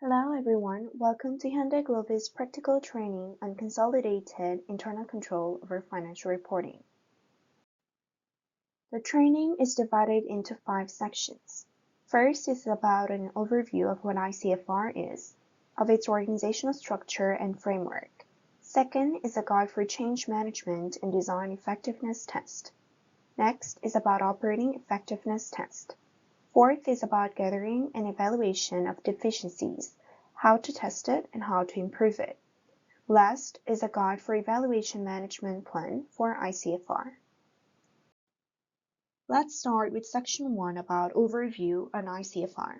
Hello everyone, welcome to Hyundai Glovis practical training on consolidated internal control over financial reporting. The training is divided into 5 sections. First is about an overview of what ICFR is, of its organizational structure and framework. Second is a guide for change management and design effectiveness test. Next is about operating effectiveness test. Fourth is about gathering and evaluation of deficiencies, how to test it and how to improve it. Last is a guide for evaluation management plan for ICFR. Let's start with section 1 about overview on ICFR.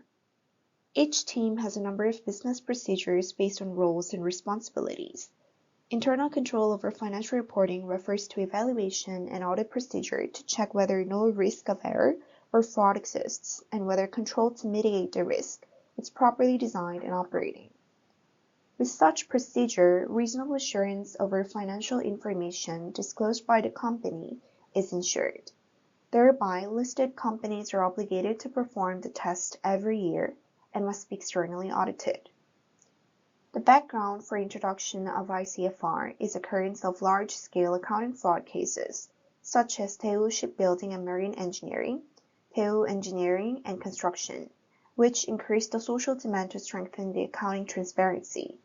Each team has a number of business procedures based on roles and responsibilities. Internal control over financial reporting refers to evaluation and audit procedure to check whether no risk of error or fraud exists and whether control to mitigate the risk is properly designed and operating. With such procedure, reasonable assurance over financial information disclosed by the company is ensured. Thereby, listed companies are obligated to perform the test every year and must be externally audited. The background for introduction of ICFR is occurrence of large-scale accounting fraud cases, such as Daewoo Shipbuilding and Marine Engineering, Daewoo Engineering and Construction, which increased the social demand to strengthen the accounting transparency.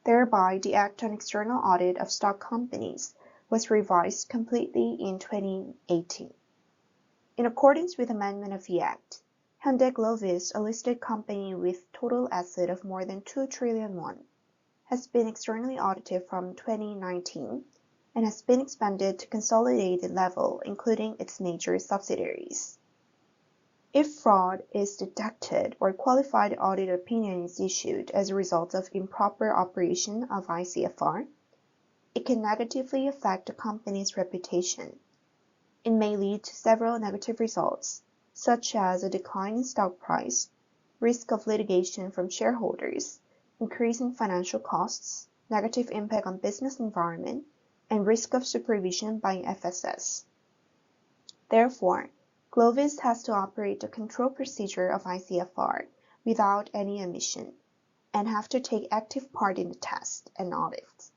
Thereby, the Act on External Audit of Stock Companies was revised completely in 2018. In accordance with amendment of the Act, Hyundai Glovis, a listed company with total asset of more than 2 trillion won, has been externally audited from 2019 and has been expanded to consolidated level, including its major subsidiaries. If fraud is detected or qualified audit opinion is issued as a result of improper operation of ICFR, it can negatively affect the company's reputation. It may lead to several negative results, such as a decline in stock price, risk of litigation from shareholders, increase in financial costs, negative impact on business environment, and risk of supervision by FSS. Therefore, Glovis has to operate the control procedure of ICFR without any omission, and have to take active part in the test and audit.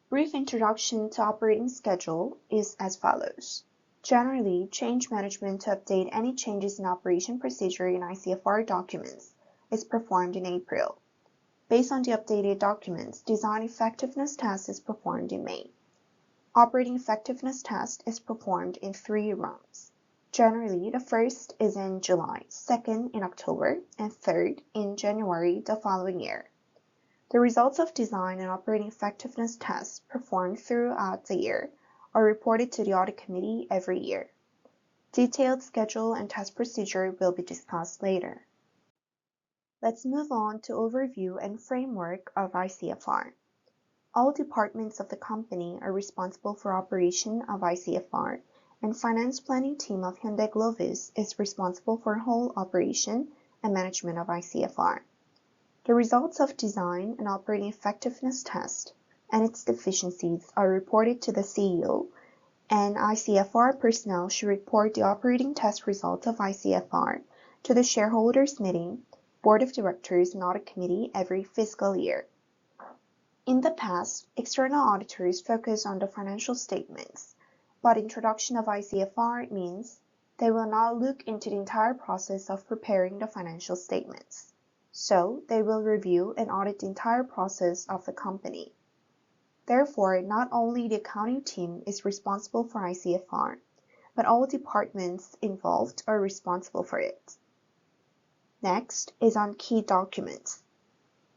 Brief introduction to operating schedule is as follows. Generally, change management to update any changes in operation procedure in ICFR documents is performed in April. Based on the updated documents, design effectiveness test is performed in May. Operating effectiveness test is performed in 3 rounds. Generally, the first is in July, second in October, and third in January the following year. The results of design and operating effectiveness tests performed throughout the year are reported to the Audit Committee every year. Detailed schedule and test procedure will be discussed later. Let's move on to overview and framework of ICFR. All departments of the company are responsible for operation of ICFR, and finance planning team of Hyundai Glovis is responsible for whole operation and management of ICFR. The results of design and operating effectiveness test and its deficiencies are reported to the CEO, and ICFR personnel should report the operating test results of ICFR to the shareholders meeting, board of directors, and audit committee every fiscal year. In the past, external auditors focus on the financial statements, but introduction of ICFR means they will now look into the entire process of preparing the financial statements. So, they will review and audit the entire process of the company. Therefore, not only the accounting team is responsible for ICFR, but all departments involved are responsible for it. Next is on key documents.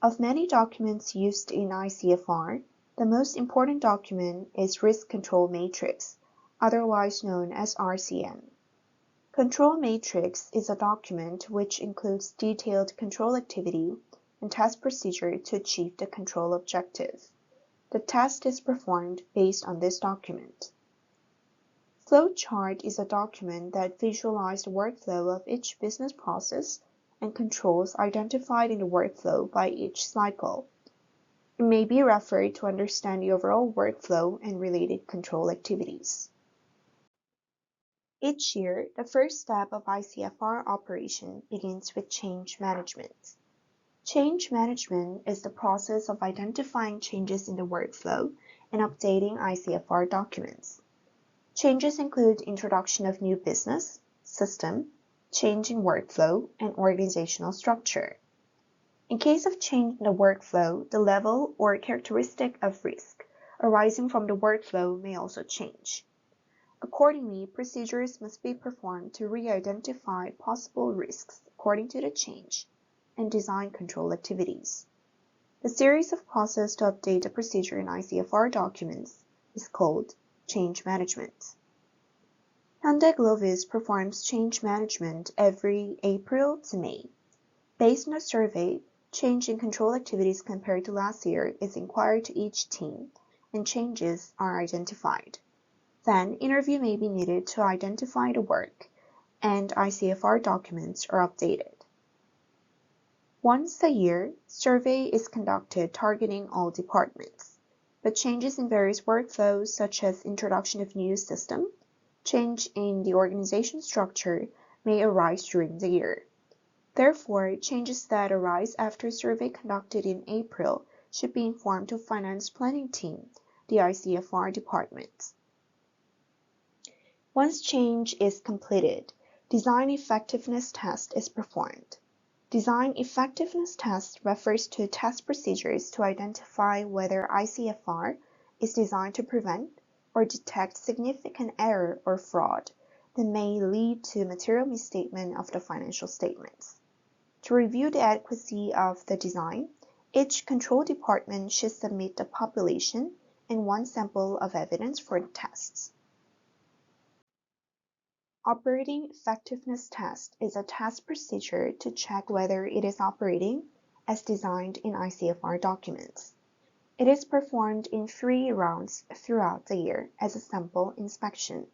Of many documents used in ICFR, the most important document is Risk Control Matrix, otherwise known as RCM. Control Matrix is a document which includes detailed control activity and test procedure to achieve the control objective. The test is performed based on this document. Flowchart is a document that visualizes the workflow of each business process and controls identified in the workflow by each cycle. It may be referred to understand the overall workflow and related control activities. Each year, the first step of ICFR operation begins with change management. Change management is the process of identifying changes in the workflow and updating ICFR documents. Changes include introduction of new business, system, change in workflow, and organizational structure. In case of change in the workflow, the level or characteristic of risk arising from the workflow may also change. Accordingly, procedures must be performed to re-identify possible risks according to the change and design control activities. The series of process to update the procedure in ICFR documents is called change management. Hyundai Glovis performs change management every April to May. Based on a survey, change in control activities compared to last year is inquired to each team, and changes are identified. Then, interview may be needed to identify the work, and ICFR documents are updated. Once a year, survey is conducted targeting all departments, but changes in various workflows such as introduction of new system, change in the organization structure may arise during the year. Therefore, changes that arise after survey conducted in April should be informed to Finance Planning Team, the ICFR department. Once change is completed, Design Effectiveness Test is performed. Design Effectiveness Test refers to test procedures to identify whether ICFR is designed to prevent or detect significant error or fraud that may lead to material misstatement of the financial statements. To review the adequacy of the design, each control department should submit the population and one sample of evidence for the tests. Operating Effectiveness Test is a test procedure to check whether it is operating as designed in ICFR documents. It is performed in 3 rounds throughout the year as a sample inspection.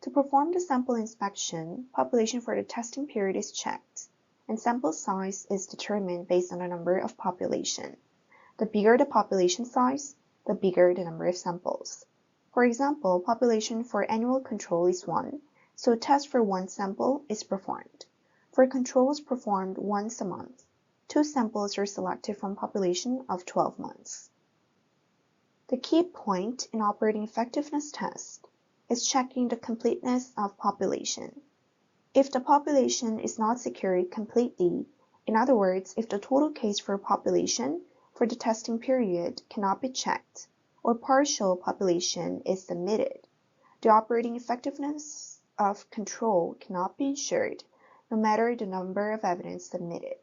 To perform the sample inspection, population for the testing period is checked, and sample size is determined based on the number of population. The bigger the population size, the bigger the number of samples. For example, population for annual control is 1, so a test for 1 sample is performed. For controls performed once a month, 2 samples are selected from population of 12 months. The key point in operating effectiveness test is checking the completeness of population. If the population is not secured completely, in other words, if the total case for population for the testing period cannot be checked, or partial population is submitted, the operating effectiveness of control cannot be ensured, no matter the number of evidence submitted.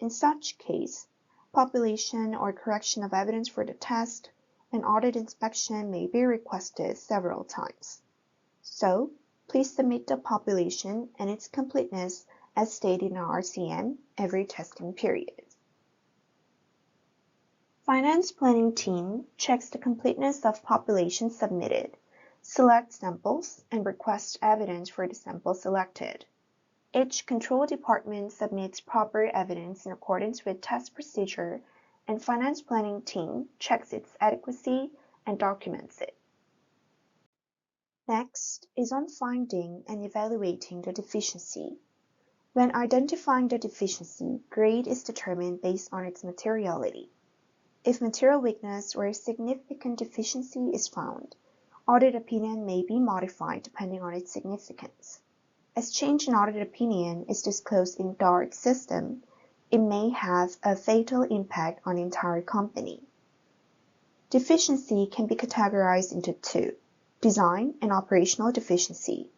In such case, population or correction of evidence for the test and audit inspection may be requested several times. So, please submit the population and its completeness as stated in our RCM every testing period. Finance Planning Team checks the completeness of population submitted, selects samples, and requests evidence for the sample selected. Each control department submits proper evidence in accordance with test procedure, and Finance Planning Team checks its adequacy and documents it. Next is on finding and evaluating the deficiency. When identifying the deficiency, grade is determined based on its materiality. If material weakness or a significant deficiency is found, audit opinion may be modified depending on its significance. As change in audit opinion is disclosed in DART system, it may have a fatal impact on the entire company. Deficiency can be categorized into 2, design and operational deficiency.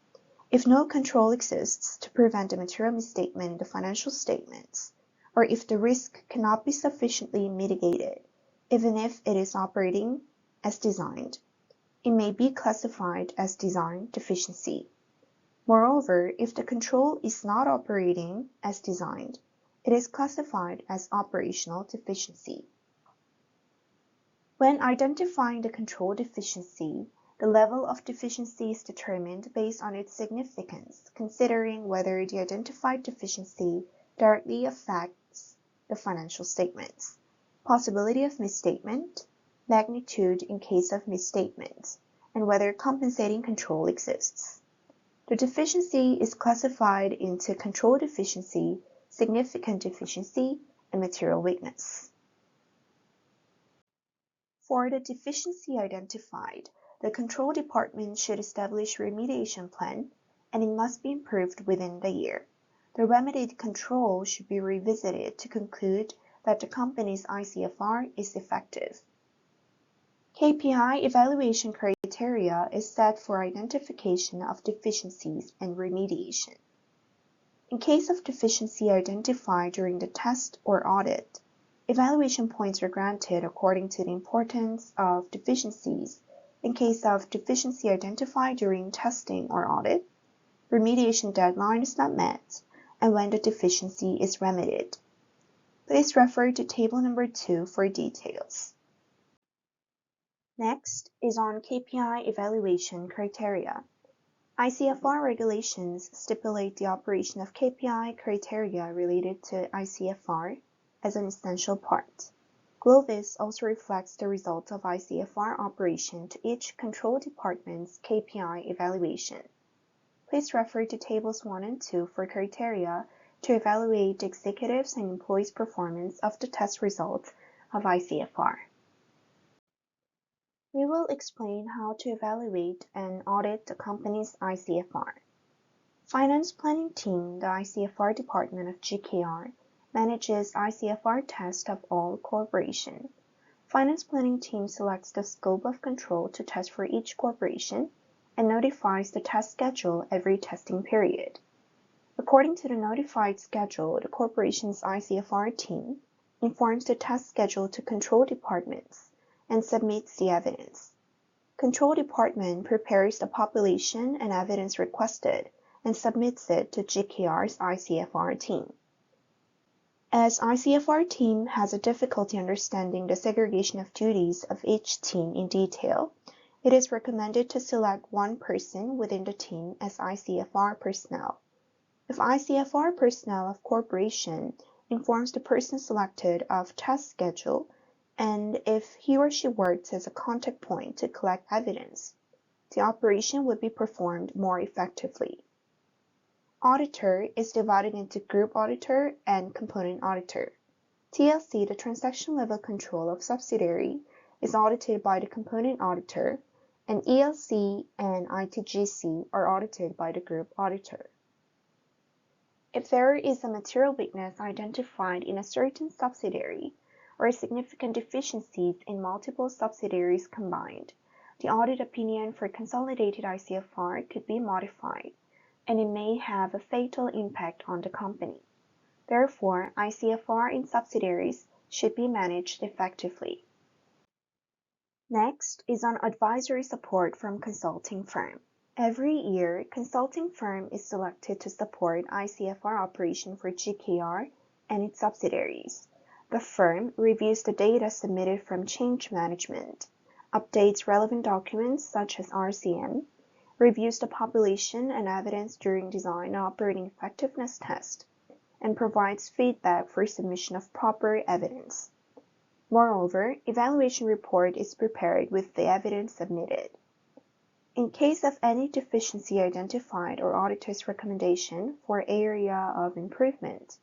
If no control exists to prevent a material misstatement in the financial statements, or if the risk cannot be sufficiently mitigated, even if it is operating as designed, it may be classified as design deficiency. Moreover, if the control is not operating as designed, it is classified as operational deficiency. When identifying the control deficiency, the level of deficiency is determined based on its significance, considering whether the identified deficiency directly affects the financial statements, possibility of misstatement, magnitude in case of misstatement, and whether compensating control exists. The deficiency is classified into control deficiency, significant deficiency, and material weakness. For the deficiency identified, the control department should establish a remediation plan, and it must be improved within the year. The remedied control should be revisited to conclude that the company's ICFR is effective. KPI evaluation criteria is set for identification of deficiencies and remediation. In case of deficiency identified during the test or audit, evaluation points are granted according to the importance of deficiencies. In case of deficiency identified during testing or audit, remediation deadline is not met, and when the deficiency is remedied. Please refer to table number 2 for details. Next is on KPI evaluation criteria. ICFR regulations stipulate the operation of KPI criteria related to ICFR as an essential part. GLOVIS also reflects the results of ICFR operation to each control department's KPI evaluation. Please refer to tables 1 and 2 for criteria to evaluate the executives' and employees' performance of the test results of ICFR. We will explain how to evaluate and audit the company's ICFR. Finance Planning Team, the ICFR department of GKR, manages ICFR test of all corporation. Finance Planning Team selects the scope of control to test for each corporation and notifies the test schedule every testing period. According to the notified schedule, the corporation's ICFR team informs the test schedule to control departments and submits the evidence. Control department prepares the population and evidence requested and submits it to GKR's ICFR team. As ICFR team has a difficulty understanding the segregation of duties of each team in detail, it is recommended to select one person within the team as ICFR personnel. If ICFR personnel of corporation informs the person selected of test schedule, and if he or she works as a contact point to collect evidence, the operation would be performed more effectively. Auditor is divided into group auditor and component auditor. TLC, the transaction level control of subsidiary, is audited by the component auditor, and ELC and ITGC are audited by the group auditor. If there is a material weakness identified in a certain subsidiary, or significant deficiencies in multiple subsidiaries combined, the audit opinion for consolidated ICFR could be modified, and it may have a fatal impact on the company. Therefore, ICFR in subsidiaries should be managed effectively. Next is on advisory support from consulting firm. Every year, consulting firm is selected to support ICFR operation for GKR and its subsidiaries. The firm reviews the data submitted from change management, updates relevant documents such as RCM, reviews the population and evidence during design and operating effectiveness test, and provides feedback for submission of proper evidence. Moreover, evaluation report is prepared with the evidence submitted. In case of any deficiency identified or auditor's recommendation for area of improvement,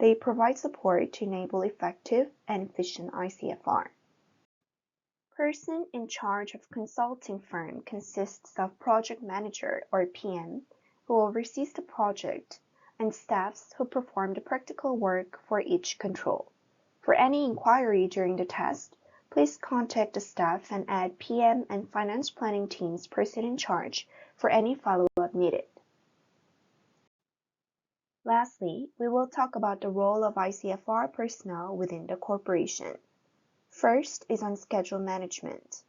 they provide support to enable effective and efficient ICFR. Person in charge of consulting firm consists of project manager or PM, who oversees the project, and staffs who perform the practical work for each control. For any inquiry during the test, please contact the staff and add PM and finance planning team's person in charge for any follow-up needed. Lastly, we will talk about the role of ICFR personnel within the corporation. First is on schedule management.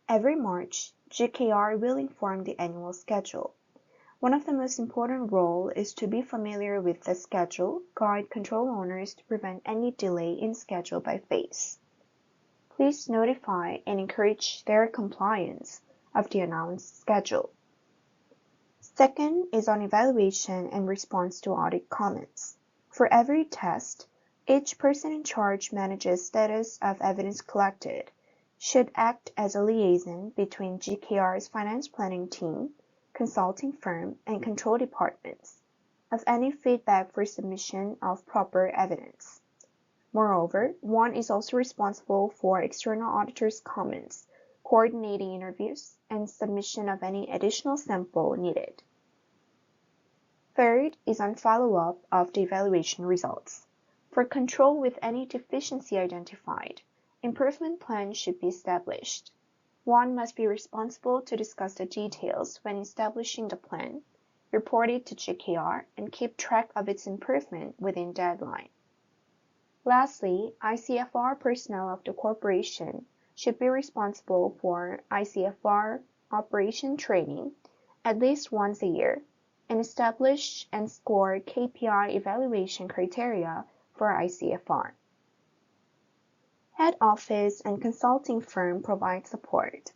Every March, GKR will inform the annual schedule. One of the most important roles is to be familiar with the schedule, guide control owners to prevent any delay in schedule by phase. Please notify and encourage their compliance of the announced schedule. Second is on evaluation and response to audit comments. For every test, each person in charge manages status of evidence collected, should act as a liaison between GKR's finance planning team, consulting firm, and control departments, of any feedback for submission of proper evidence. Moreover, one is also responsible for external auditors' comments, coordinating interviews, and submission of any additional sample needed. Third is on follow-up of the evaluation results. For control with any deficiency identified, improvement plans should be established. One must be responsible to discuss the details when establishing the plan, report it to GKR, and keep track of its improvement within deadline. Lastly, ICFR personnel of the corporation should be responsible for ICFR operation training at least once a year and establish and score KPI evaluation criteria for ICFR. Head office and consulting firm provide support,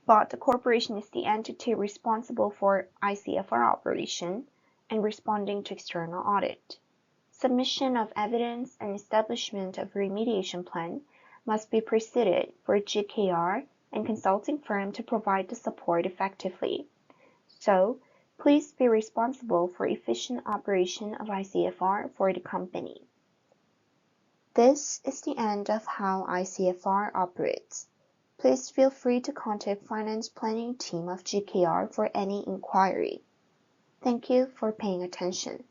but the corporation is the entity responsible for ICFR operation and responding to external audit. Submission of evidence and establishment of remediation plan must be preceded for GKR and consulting firm to provide the support effectively. So, please be responsible for efficient operation of ICFR for the company. This is the end of how ICFR operates. Please feel free to contact Finance Planning Team of GKR for any inquiry. Thank you for paying attention.